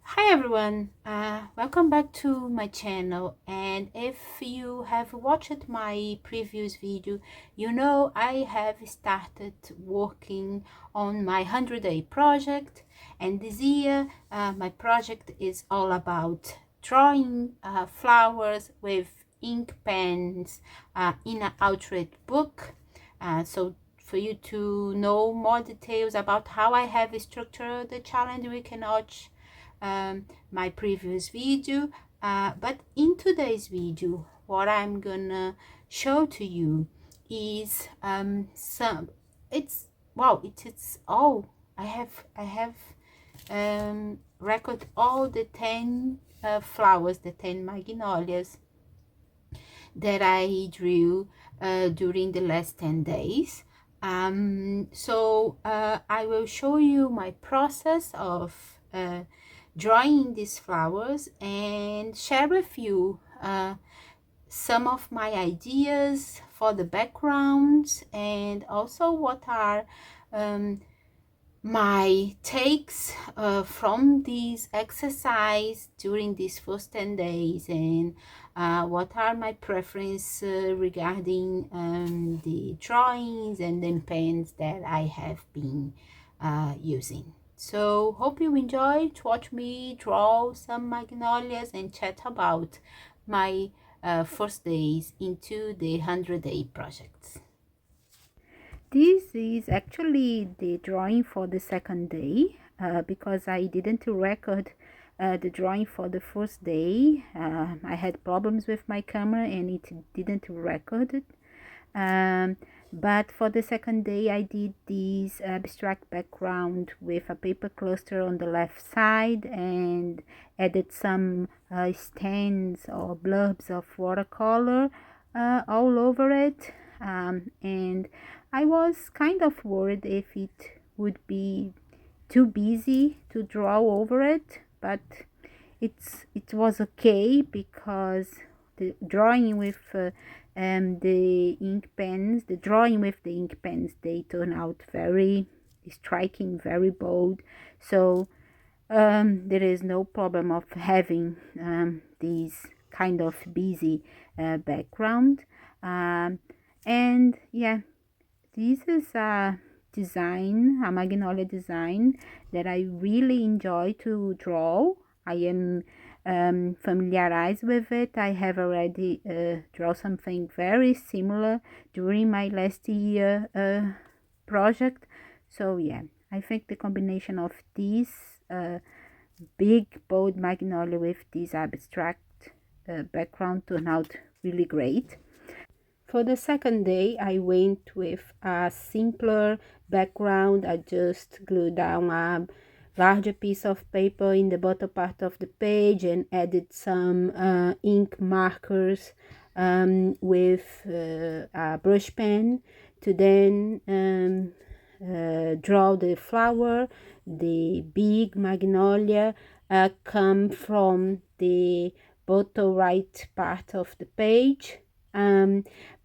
Hi everyone, welcome back to my channel. And if you have watched my previous video, you know I have started working on my 100-day project, and this year my project is all about drawing flowers with ink pens in an outright book. So for you to know more details about how I have structured the challenge, we can watch my previous video, but in today's video what I'm gonna show to you is some it's wow it's all I have record all the 10 flowers, the 10 magnolias that I drew during the last 10 days. So I will show you my process of drawing these flowers and share with you some of my ideas for the backgrounds, and also what are my takes from this exercise during these first 10 days, and what are my preferences regarding the drawings and the pens that I have been using. So hope you enjoy to watch me draw some magnolias and chat about my first days into the 100-day projects. This is actually the drawing for the second day because I didn't record the drawing for the first day. I had problems with my camera and it didn't record it. Um, but for the second day I did this abstract background with a paper cluster on the left side and added some stands or blobs of watercolor all over it, and I was kind of worried if it would be too busy to draw over it, but it was okay because the drawing with the ink pens, they turn out very striking, very bold. So there is no problem of having this kind of busy background. And yeah, this is a design, a magnolia design that I really enjoy to draw. I am familiarized with it. I have already drawn something very similar during my last year project. So yeah, I think the combination of this big bold magnolia with this abstract background turned out really great. For the second day, I went with a simpler background. I just glued down a larger piece of paper in the bottom part of the page and added some ink markers with a brush pen to then draw the flower. The big magnolia come from the bottom right part of the page.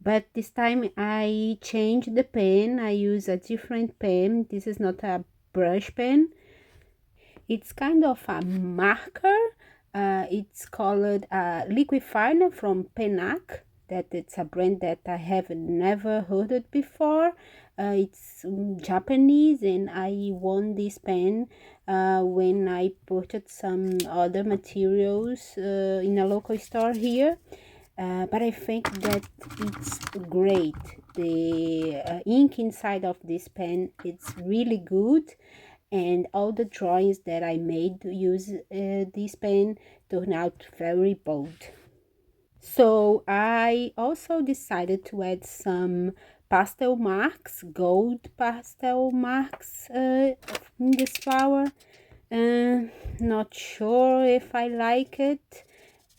But this time I changed the pen. I use a different pen. This is not a brush pen. It's kind of a marker. It's called Liquifiner from Penac. That it's a brand that I have never heard it before. It's Japanese, and I won this pen when I purchased some other materials in a local store here. But I think that it's great. The ink inside of this pen, it's really good, and all the drawings that I made to use this pen turned out very bold. So I also decided to add some pastel marks, gold pastel marks in this flower. Not sure if I like it,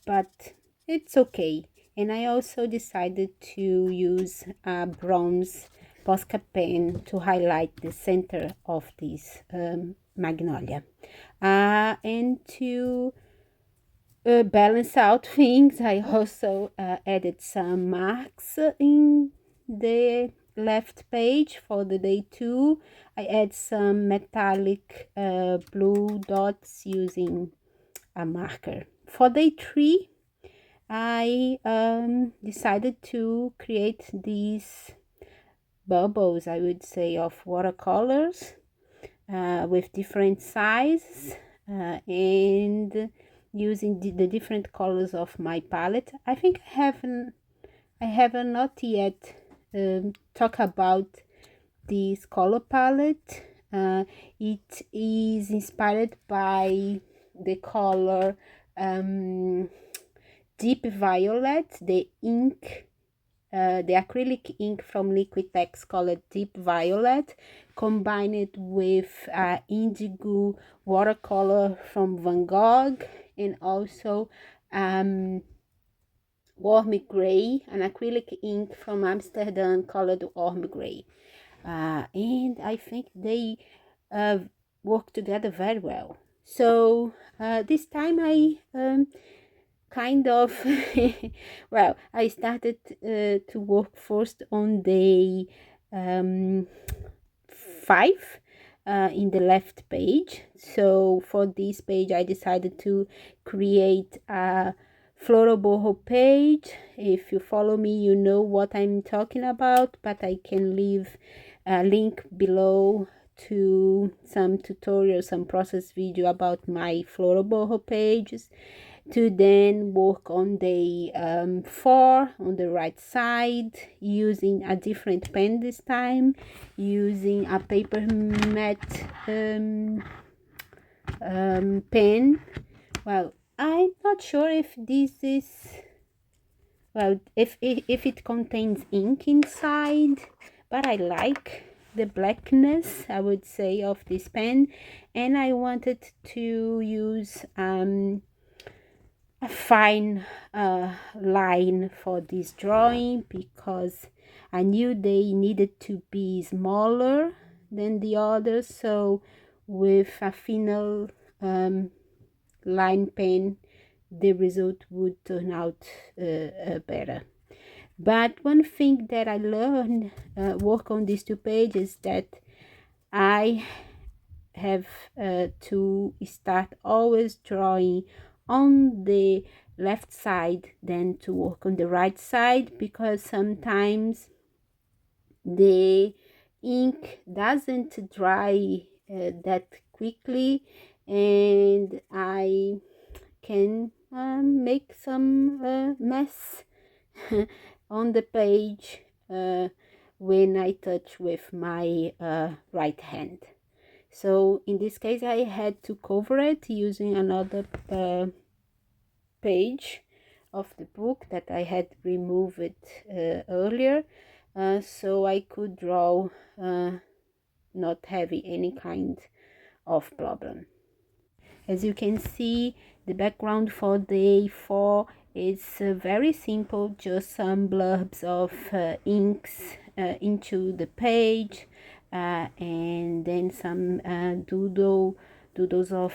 but it's okay. And I also decided to use a bronze Posca pen to highlight the center of this magnolia. And to balance out things, I also added some marks in the left page for the day 2. I add some metallic blue dots using a marker. For day 3, I decided to create these bubbles, I would say, of watercolors with different sizes and using the different colors of my palette. I think I haven't not yet talk about this color palette. It is inspired by the color deep violet, the ink, the acrylic ink from Liquitex called Deep Violet, combined with indigo watercolor from Van Gogh, and also warm gray, an acrylic ink from Amsterdam called warm gray. And I think they work together very well. So this time I kind of well, I started to work first on day 5 in the left page. So for this page I decided to create a floral boho page. If you follow me, you know what I'm talking about, but I can leave a link below to some tutorial, some process video about my floral boho pages, to then work on day 4 on the right side using a different pen this time, using a paper matte pen. Well, I'm not sure if this is, well, if it contains ink inside, but I like the blackness, I would say, of this pen, and I wanted to use a fine line for this drawing because I knew they needed to be smaller than the others. So with a thinner line pen, the result would turn out better. But one thing that I learned work on these 2 pages, that I have to start always drawing on the left side than to work on the right side, because sometimes the ink doesn't dry that quickly and I can make some mess on the page when I touch with my right hand. So in this case I had to cover it using another page of the book that I had removed earlier, so I could draw not having any kind of problem. As you can see, the background for day 4 is very simple, just some blurbs of inks into the page, and then some doodles of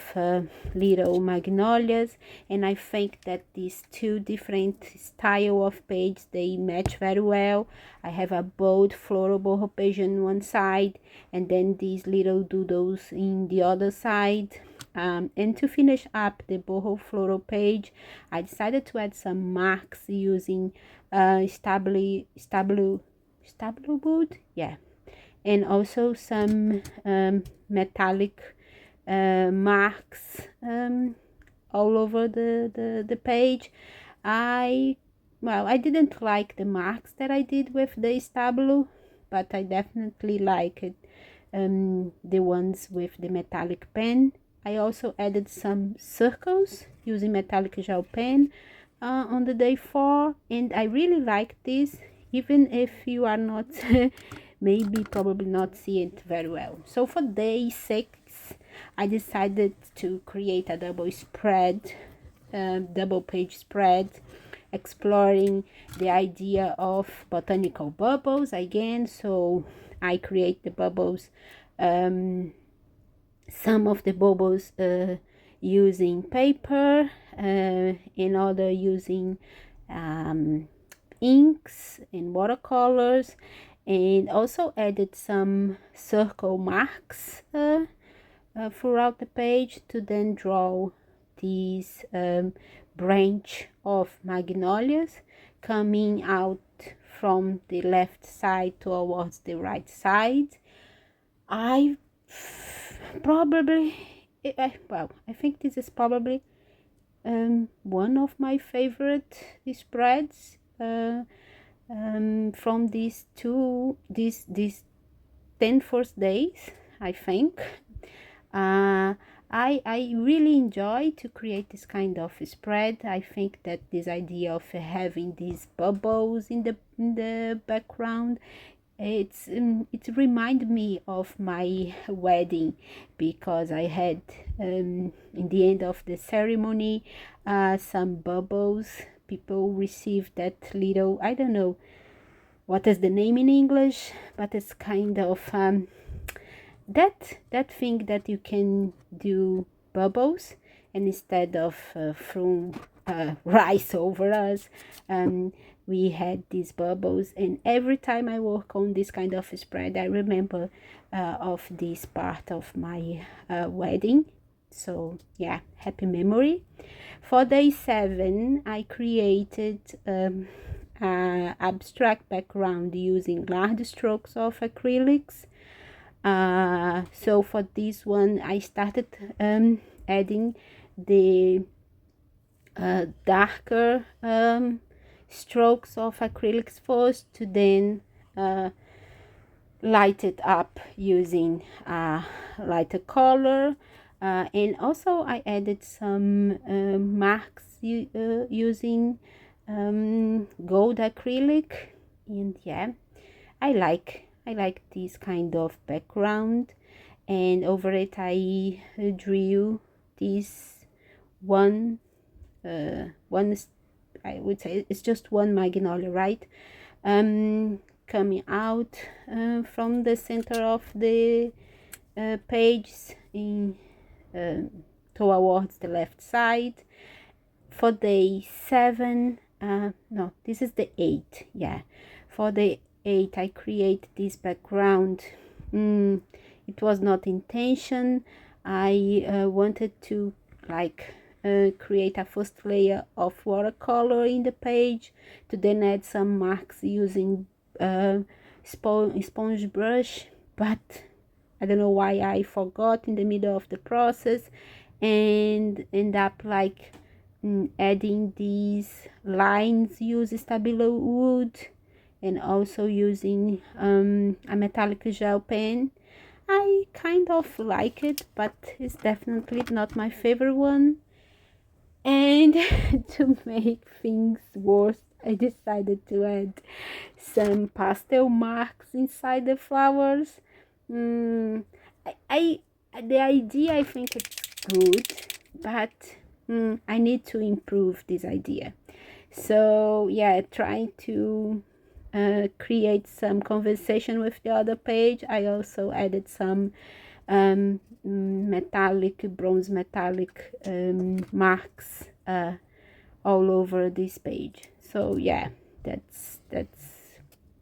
little magnolias. And I think that these 2 different style of page, they match very well. I have a bold floral boho page on one side and then these little doodles in the other side. And to finish up the boho floral page, I decided to add some marks using stabilo wood, yeah, and also some metallic marks all over the page. I didn't like the marks that I did with the stabilo, but I definitely like it, the ones with the metallic pen. I also added some circles using metallic gel pen on the day 4, and I really like this, even if you are not probably not see it very well. So for day 6 I decided to create a double page spread, exploring the idea of botanical bubbles again. So I create the bubbles, some of the bubbles using paper, and other using inks and watercolors, and also added some circle marks throughout the page to then draw this branch of magnolias coming out from the left side towards the right side. I think this is probably one of my favorite spreads from these 10 first days, I think. I really enjoy to create this kind of spread. I think that this idea of having these bubbles in the background, it reminded me of my wedding, because I had in the end of the ceremony some bubbles. People received that little, I don't know what is the name in English, but it's kind of that thing that you can do bubbles, and instead of throwing rice over us, we had these bubbles. And every time I work on this kind of spread, I remember of this part of my wedding. So yeah, happy memory. For day 7, I created abstract background using large strokes of acrylics. So for this one, I started adding the darker strokes of acrylics first, to then light it up using lighter color. And also I added some marks using gold acrylic. And yeah, I like this kind of background. And over it I drew this one I would say it's just one magnolia, right, coming out from the center of the pages in towards the left side. For day 7, no, this is the 8, yeah, for the 8 I create this background. It was not intention. I wanted to create a first layer of watercolor in the page, to then add some marks using sponge brush, but I don't know why I forgot in the middle of the process, and end up adding these lines using Stabilo wood, and also using a metallic gel pen. I kind of like it, but it's definitely not my favorite one. And to make things worse, I decided to add some pastel marks inside the flowers. The idea, I think it's good, but I need to improve this idea. So yeah, trying to create some conversation with the other page. I also added some bronze metallic marks all over this page. So yeah, that's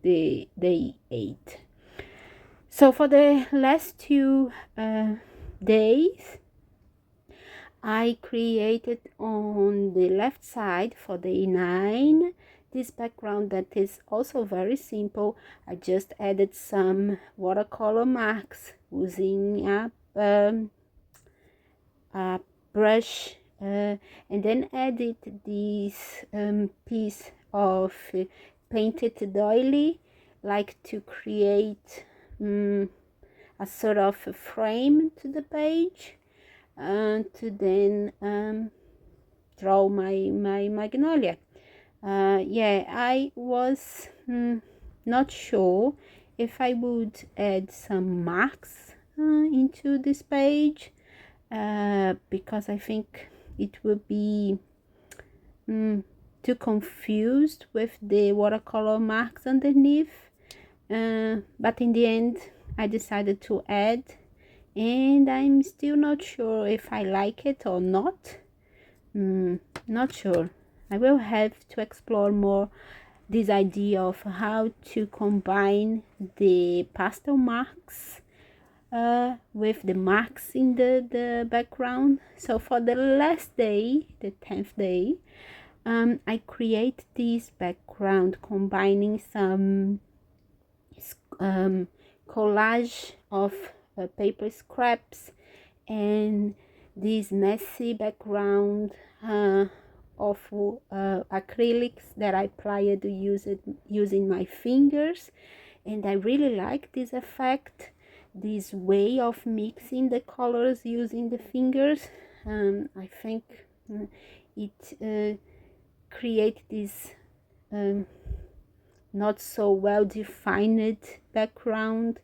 the day 8. So for the last 2 days, I created on the left side for day 9 this background that is also very simple. I just added some watercolor marks using a brush, and then added this piece of painted doily, to create a sort of a frame to the page, to then draw my magnolia. Yeah, I was not sure if I would add some marks into this page, because I think it would be too confused with the watercolor marks underneath, but in the end I decided to add, and I'm still not sure if I like it or not. Not sure. I will have to explore more this idea of how to combine the pastel marks with the marks in the background. So for the last day, the 10th day, I create this background combining some collage of paper scraps and this messy background of acrylics that I applied to using my fingers. And I really like this effect, this way of mixing the colors using the fingers. I think it creates this not so well defined background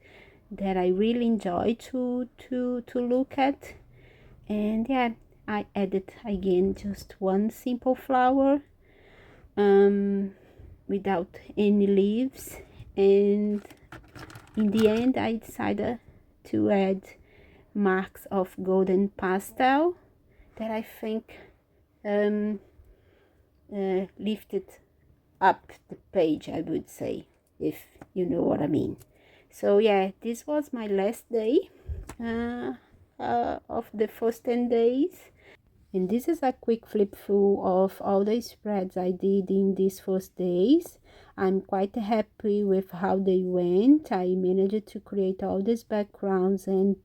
that I really enjoy to look at. And yeah, I added again just one simple flower without any leaves, and in the end I decided to add marks of golden pastel that I think lifted up the page, I would say, if you know what I mean. So yeah, this was my last day of the first 10 days, and this is a quick flip through of all the spreads I did in these first days. I'm quite happy with how they went. I managed to create all these backgrounds and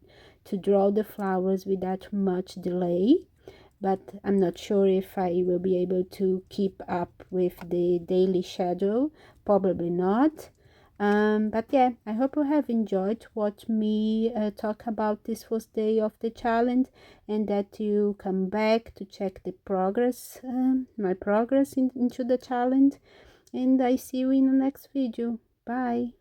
to draw the flowers without much delay, but I'm not sure if I will be able to keep up with the daily schedule. Probably not. But yeah, I hope you have enjoyed watch me talk about this first day of the challenge, and that you come back to check the progress, my progress into the challenge. And I see you in the next video. Bye.